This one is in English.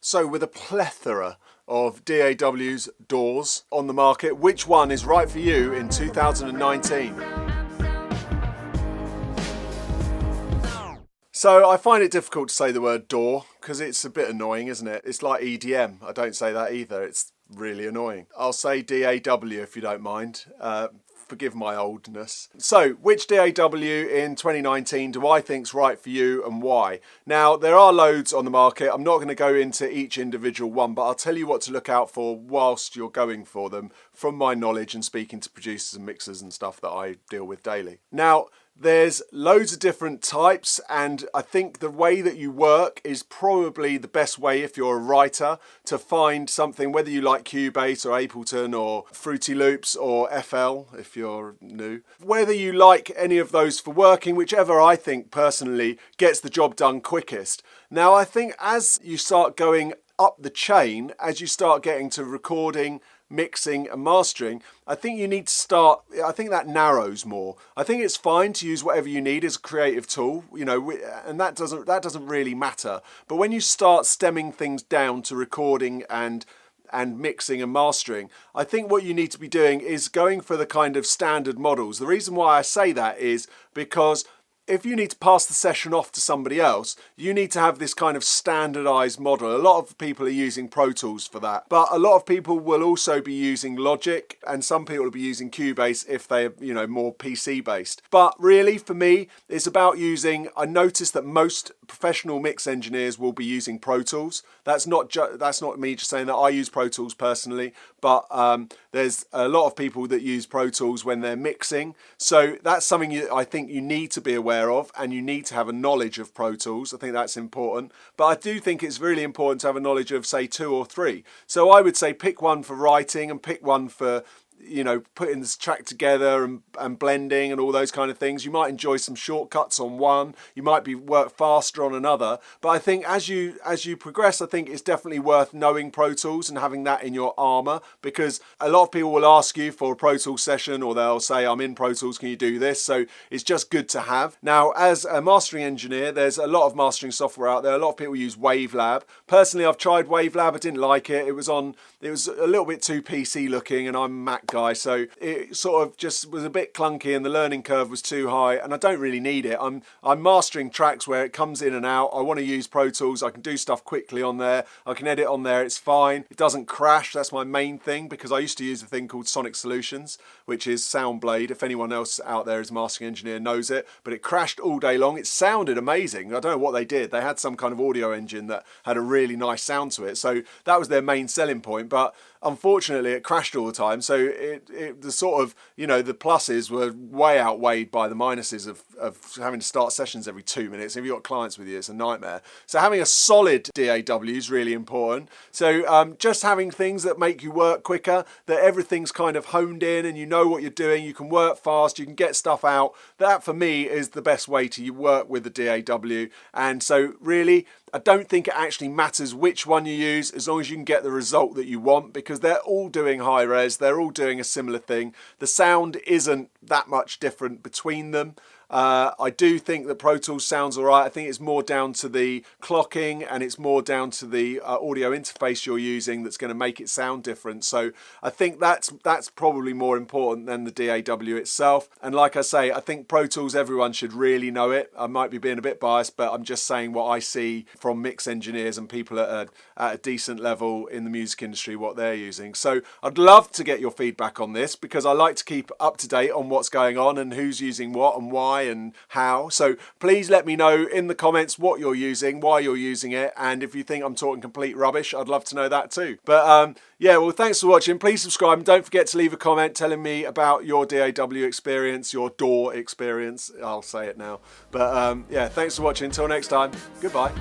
So with a plethora of DAW's DAWs on the market, which one is right for you in 2019? So I find it difficult to say the word DAW because it's a bit annoying, isn't it? It's like EDM. I don't say that either. It's really annoying. I'll say DAW if you don't mind. Forgive my oldness. So, which DAW in 2019 do I think's right for you and why? Now, there are loads on the market. I'm not going to go into each individual one, but I'll tell you what to look out for whilst you're going for them from my knowledge and speaking to producers and mixers and stuff that I deal with daily. Now, there's loads of different types, and I think the way that you work is probably the best way if you're a writer to find something, whether you like Cubase or Ableton or Fruity Loops or FL if you're new. Whether you like any of those for working, whichever I think personally gets the job done quickest. Now I think as you start going up the chain, as you start getting to recording, mixing and mastering, I think you need to start, I think that narrows more. I think it's fine to use whatever you need as a creative tool, you know, and that doesn't really matter. But when you start stemming things down to recording and mixing and mastering, I think what you need to be doing is going for the kind of standard models. The reason why I say that is because if you need to pass the session off to somebody else, you need to have this kind of standardized model. A lot of people are using Pro Tools for that, but a lot of people will also be using Logic, and some people will be using Cubase if they're, you know, more PC based. But really, for me, it's about using, I noticed that most professional mix engineers will be using Pro Tools. That's not me just saying that. I use Pro Tools personally, but there's a lot of people that use Pro Tools when they're mixing. So that's something I think you need to be aware of, and you need to have a knowledge of Pro Tools. I think that's important. But I do think it's really important to have a knowledge of, say, 2 or 3. So I would say pick one for writing and pick one for, you know, putting this track together and blending and all those kind of things. You might enjoy some shortcuts on one, you might work faster on another, but I think as you progress, I think it's definitely worth knowing Pro Tools and having that in your armour, because a lot of people will ask you for a Pro Tools session, or they'll say, I'm in Pro Tools, can you do this? So it's just good to have. Now, as a mastering engineer, there's a lot of mastering software out there. A lot of people use Wavelab. Personally, I've tried Wavelab. I didn't like it. It was a little bit too PC looking, and I'm a Mac guy, so it sort of just was a bit clunky and the learning curve was too high, and I don't really need it. I'm mastering tracks where it comes in and out. I want to use Pro Tools. I can do stuff quickly on there. I can edit on there. It's fine. It doesn't crash. That's my main thing, because I used to use a thing called Sonic Solutions, which is Soundblade. If anyone else out there is a mastering engineer knows it, but it crashed all day long. It sounded amazing. I don't know what they did. They had some kind of audio engine that had a really nice sound to it, so that was their main selling point. But unfortunately, it crashed all the time. So the sort of, you know, the pluses were way outweighed by the minuses of having to start sessions every 2 minutes. If you've got clients with you, it's a nightmare. So having a solid DAW is really important. So just having things that make you work quicker, that everything's kind of honed in and you know what you're doing, you can work fast, you can get stuff out. That for me is the best way to work with the DAW. And so really, I don't think it actually matters which one you use, as long as you can get the result that you want, because they're all doing high res, they're all doing a similar thing. The sound isn't that much different between them. I do think that Pro Tools sounds all right. I think it's more down to the clocking, and it's more down to the audio interface you're using that's going to make it sound different. So I think that's probably more important than the DAW itself. And like I say, I think Pro Tools, everyone should really know it. I might be being a bit biased, but I'm just saying what I see from mix engineers and people at a decent level in the music industry, what they're using. So I'd love to get your feedback on this, because I like to keep up to date on what's going on and who's using what and why and how. So please let me know in the comments what you're using, why you're using it, and if you think I'm talking complete rubbish, I'd love to know that too. But yeah, well, thanks for watching. Please subscribe, and don't forget to leave a comment telling me about your DAW experience, your DAW experience. I'll say it now. But yeah, thanks for watching. Until next time, goodbye.